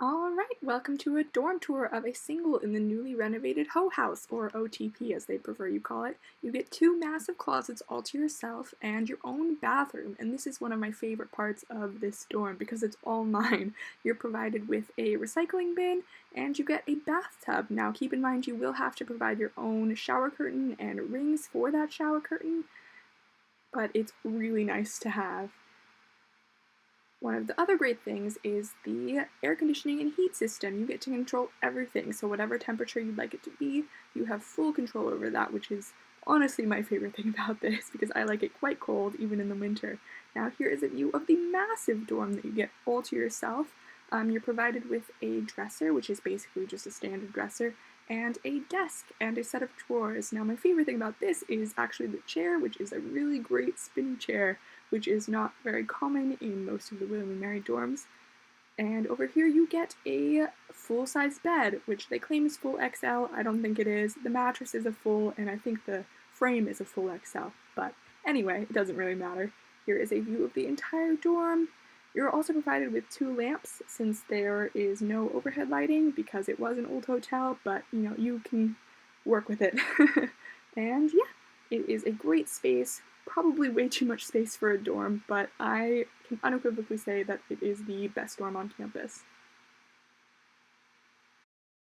Alright, welcome to a dorm tour of a single in the newly renovated Ho House, or OTP as they prefer you call it. You get two massive closets all to yourself and your own bathroom, and this is one of my favorite parts of this dorm because it's all mine. You're provided with a recycling bin and you get a bathtub. Now keep in mind you will have to provide your own shower curtain and rings for that shower curtain, but it's really nice to have. One of the other great things is the air conditioning and heat system. You get to control everything, so whatever temperature you'd like it to be, you have full control over that, which is honestly my favorite thing about this, because I like it quite cold, even in the winter. Now here is a view of the massive dorm that you get all to yourself. You're provided with a dresser, which is basically just a standard dresser, and a desk and a set of drawers. Now my favorite thing about this is actually the chair, which is a really great spinny chair, which is not very common in most of the William & Mary dorms. And over here you get a full-size bed, which they claim is full XL. I don't think it is. The mattress is a full, and I think the frame is a full XL. But anyway, it doesn't really matter. Here is a view of the entire dorm. You're also provided with two lamps since there is no overhead lighting because it was an old hotel, but you can work with it. And yeah, it is a great space, probably way too much space for a dorm, but I can unequivocally say that it is the best dorm on campus.